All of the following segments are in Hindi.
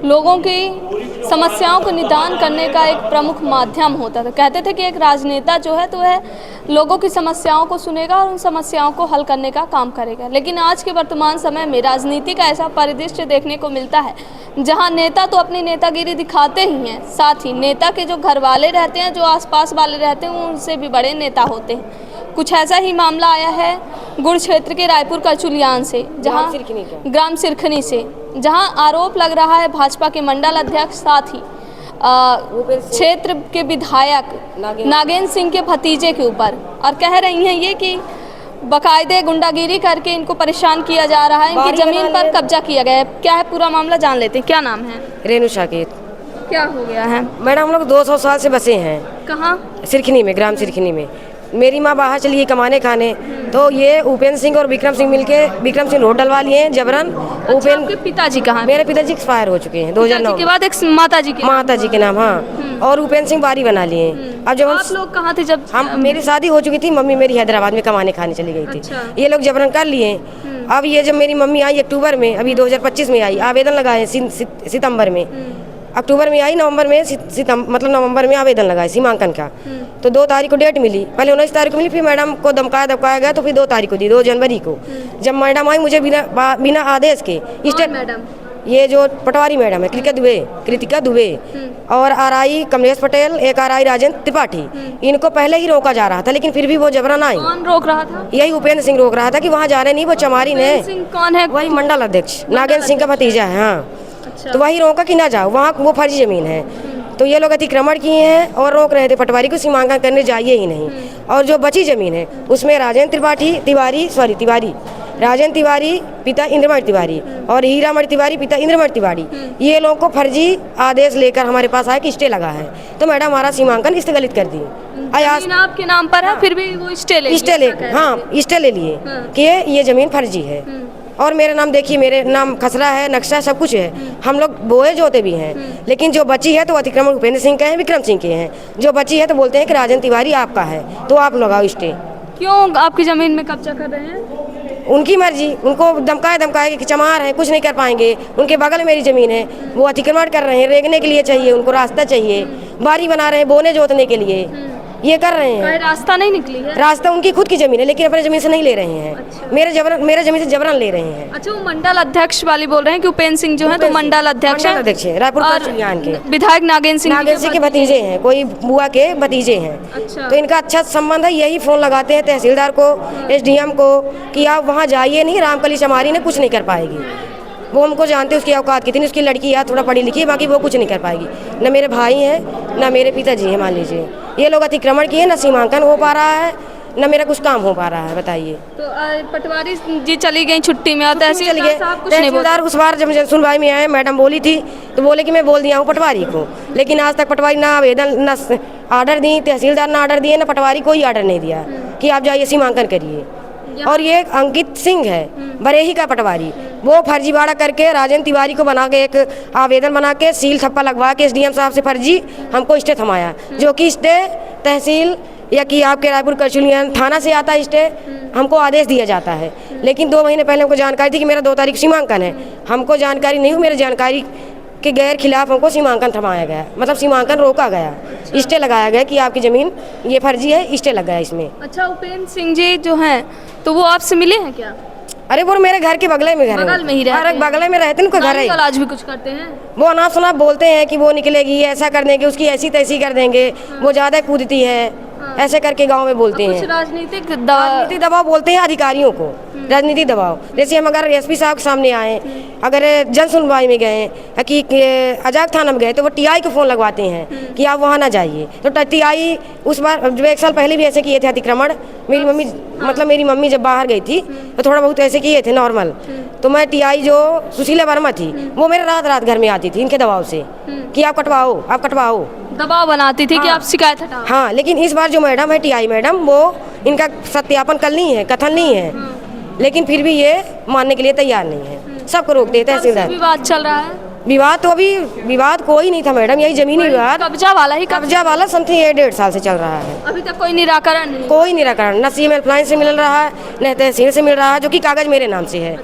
लोगों की समस्याओं को निदान करने का एक प्रमुख माध्यम होता था। कहते थे कि एक राजनेता जो है तो वह लोगों की समस्याओं को सुनेगा और उन समस्याओं को हल करने का काम करेगा। लेकिन आज के वर्तमान समय में राजनीति का ऐसा परिदृश्य देखने को मिलता है जहां नेता तो अपनी नेतागिरी दिखाते ही हैं, साथ ही नेता के जो घर वाले रहते हैं, जो आसपास वाले रहते हैं, उनसे भी बड़े नेता होते हैं। कुछ ऐसा ही मामला आया है गुड़ क्षेत्र के रायपुर करचुलियान से, जहां ग्राम सिरखनी से, जहां आरोप लग रहा है भाजपा के मंडल अध्यक्ष साथ ही क्षेत्र के विधायक नागेंद्र सिंह के भतीजे के ऊपर, और कह रही हैं ये कि बाकायदे गुंडागिरी करके इनको परेशान किया जा रहा है, इनकी जमीन पर कब्जा किया गया है। क्या है पूरा मामला, जान लेते हैं। क्या नाम है? रेणु साकेत। क्या हो गया है? मैडम हम लोग 200 साल से बसे हैं। कहाँ? सिरखनी में, ग्राम सिरखनी में। मेरी माँ बाहर चली गई कमाने खाने, तो ये उपेंद्र सिंह और विक्रम सिंह मिलके विक्रम सिंह रोड डलवा लिए हैं जबरन। अच्छा, आपके पिताजी कहाँ? मेरे पिताजी एक्सपायर हो चुके हैं 2009 के बाद। एक माताजी के नाम, हाँ। और उपेंद्र सिंह बारी बना लिए। अब जब आप लोग कहाँ थे जब मेरी शादी हो चुकी थी, मम्मी मेरी हैदराबाद में कमाने खाने चली गई थी। अच्छा। ये लोग जबरन कर लिए। अब ये जब मेरी मम्मी आई अक्टूबर में, अभी 2025 में आई, आवेदन लगाए सितंबर में, अक्टूबर में आई, नवंबर में नवंबर में आवेदन लगाए सीमांकन का। तो 2 तारीख को डेट मिली, पहले 19 तारीख को मिली, फिर मैडम को धमकाया गया, तो फिर 2 तारीख को दी, 2 जनवरी को। जब मैडम आई, मुझे बिना आदेश के मैडम, ये जो पटवारी मैडम है कृतिका दुबे और आरआई कमलेश पटेल, एक आरआई राजेंद्र त्रिपाठी, इनको पहले ही रोका जा रहा था, लेकिन फिर भी वो जबरन आई। कौन रोक रहा था? यही उपेंद्र सिंह रोक रहा था कि वहाँ जाने नहीं, वो चमारी ने। कौन है? वही मंडल अध्यक्ष नागेंद्र सिंह का भतीजा है, हाँ। अच्छा। तो वही रोका कि ना जाओ, वहाँ वो फर्जी जमीन है। तो ये लोग अतिक्रमण किए हैं और रोक रहे थे पटवारी को, सीमांकन करने जाइए ही नहीं। और जो बची जमीन है उसमें राजेंद्र तिवारी पिता इंद्रमणि तिवारी और हीरामणि तिवारी पिता इंद्रमणि तिवारी, ये लोगों को फर्जी आदेश लेकर हमारे पास आया कि स्टे लगा है। तो मैडम हमारा सीमांकन स्थगित कर दिए। आपके नाम पर है, फिर भी वो स्टे ले लिए कि ये जमीन फर्जी है। और मेरा नाम देखिए, मेरे नाम खसरा है, नक्शा सब कुछ है, हम लोग बोए जोते भी हैं। लेकिन जो बची है तो अतिक्रमण उपेंद्र सिंह के हैं, विक्रम सिंह के हैं। जो बची है तो बोलते हैं कि राजेंद्र तिवारी आपका है, तो आप लगाओ स्टे। क्यों आपकी जमीन में कब्जा कर रहे हैं? उनकी मर्जी, उनको धमकाए कि चमार है, कुछ नहीं कर पाएंगे। उनके बगल मेरी जमीन है, वो अतिक्रमण कर रहे हैं, रेंगने के लिए चाहिए, उनको रास्ता चाहिए, बारी बना रहे हैं बोने जोतने के लिए, ये कर रहे हैं। रास्ता नहीं निकली है? रास्ता उनकी खुद की जमीन है, लेकिन अपने जमीन से नहीं ले रहे हैं। अच्छा। मेरे जमीन से जबरन ले रहे हैं। अच्छा, वो मंडल अध्यक्ष वाली बोल रहे हैं कि उपेंद्र सिंह जो है तो मंडल अध्यक्ष है रायपुर के, विधायक नागेंद्र सिंह के भतीजे हैं, कोई बुआ के भतीजे हैं। अच्छा। तो इनका अच्छा संबंध है, यही फोन लगाते हैं तहसीलदार को, SDM को कि आप वहाँ जाइए नहीं, रामकली चमारी ने कुछ नहीं कर पाएगी। वो हमको जानते, उसकी औकात कितनी, उसकी लड़की है थोड़ा पढ़ी लिखी है, बाकी वो कुछ नहीं कर पाएगी। न मेरे भाई हैं, न मेरे पिताजी हैं, मान लीजिए। ये लोग अतिक्रमण किए, न सीमांकन हो पा रहा है, न मेरा कुछ काम हो पा रहा है, बताइए। तो पटवारी जी चली गई छुट्टी में, तहसीलदार उस बार जब सुनवाई में आए, मैडम बोली थी तो बोले कि मैं बोल दिया हूँ पटवारी को, लेकिन आज तक पटवारी ना आवेदन, न आर्डर दी, तहसीलदार ना आर्डर दिए, न पटवारी कोई आर्डर नहीं दिया कि आप जाइए सीमांकन करिए। और ये अंकित सिंह है, बरेही का पटवारी, वो फर्जीवाड़ा करके राजेंद्र तिवारी को बना के एक आवेदन बना के सील थप्पा लगवा के SDM साहब से फर्जी हमको स्टे थमाया, जो कि स्टे तहसील या कि आपके रायपुर करचुलियान थाना से आता है, स्टे हमको आदेश दिया जाता है। लेकिन 2 महीने पहले हमको जानकारी थी कि मेरा 2 तारीख सीमांकन है, हमको जानकारी नहीं हुई, मेरे जानकारी के गैर खिलाफ हमको सीमांकन थमाया गया, मतलब सीमांकन रोका गया। अच्छा। स्टे लगाया गया कि आपकी जमीन ये फर्जी है, स्टे लग गया इसमें। अच्छा, उपेंद्र सिंह जी जो हैं तो वो आपसे मिले हैं क्या? अरे वो मेरे घर के बगल में घर है, बगल में ही रहते हैं। बगल में रहते हैं, घर है। आज भी कुछ करते हैं? वो अनाप शनाप बोलते हैं कि वो निकलेगी, ऐसा कर देंगे, उसकी ऐसी तैसी कर देंगे, वो ज्यादा कूदती है, ऐसे करके गांव में बोलते हैं। राजनीतिक दबाव बोलते हैं अधिकारियों को, राजनीतिक दबाव। जैसे हम अगर SP साहब के सामने आए, अगर जन सुनवाई में गए कि अजाक थाना में गए, तो वो TI को फ़ोन लगवाते हैं कि आप वहाँ ना जाइए। तो TI उस बार जो 1 साल पहले भी ऐसे किए थे अतिक्रमण। मेरी मम्मी जब बाहर गई थी तो थोड़ा बहुत ऐसे किए थे नॉर्मल। तो मैं TI जो सुशीला वर्मा थी, वो मेरे रात घर में आती थी इनके दबाव से कि आप कटवाओ, दबाव बनाती थी। हाँ। कि आप शिकायत हटाओ। हाँ, लेकिन इस बार जो मैडम है TI मैडम, वो इनका सत्यापन कल नहीं है, कथन नहीं है। लेकिन फिर भी ये मानने के लिए तैयार नहीं है, सबको रोकते हैं। तहसीलदार विवाद चल रहा है, विवाद तो अभी विवाद कोई नहीं था मैडम, यही जमीनी विवाद कब्जा वाला ही कब्जा वाला समथिंग 1.5 साल से चल रहा है। अभी तक कोई निराकरण नहीं। कोई निराकरण न सीएम हेल्पलाइन से मिल रहा है न तहसील से मिल रहा है, जो कि कागज मेरे नाम से है।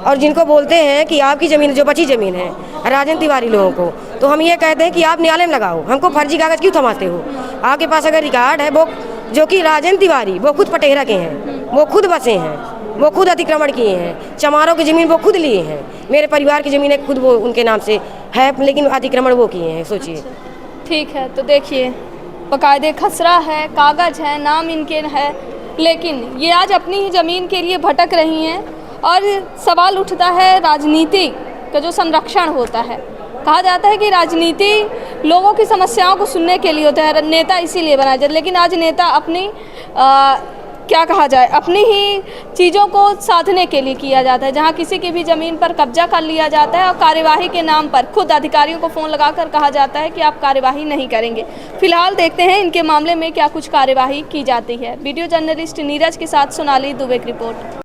और जिनको बोलते हैं कि आपकी जमीन जो बची जमीन है राजेंद्र तिवारी लोगों को, तो हम ये कहते हैं कि आप न्यायालय में लगाओ, हमको फर्जी कागज क्यों थमाते हो? आपके पास अगर रिकॉर्ड है वो जो कि राजेंद्र तिवारी वो खुद पटेरा के हैं, वो खुद बसे हैं, वो खुद अतिक्रमण किए हैं, चमारों की ज़मीन वो खुद लिए हैं, मेरे परिवार की ज़मीन खुद वो उनके नाम से है, लेकिन अतिक्रमण वो किए हैं। सोचिए। ठीक है, तो देखिए बाकायदे खसरा है, कागज़ है, नाम इनके है, लेकिन ये आज अपनी ही ज़मीन के लिए भटक रही हैं। और सवाल उठता है राजनीति का जो संरक्षण होता है। कहा जाता है कि राजनीति लोगों की समस्याओं को सुनने के लिए होता है, नेता इसीलिए बनाया जाता है, लेकिन आज नेता अपनी क्या कहा जाए, अपनी ही चीज़ों को साधने के लिए किया जाता है। जहां किसी की भी ज़मीन पर कब्जा कर लिया जाता है और कार्यवाही के नाम पर खुद अधिकारियों को फ़ोन लगाकर कहा जाता है कि आप कार्यवाही नहीं करेंगे। फिलहाल देखते हैं इनके मामले में क्या कुछ कार्यवाही की जाती है। वीडियो जर्नलिस्ट नीरज के साथ सोनाली दुबे की रिपोर्ट।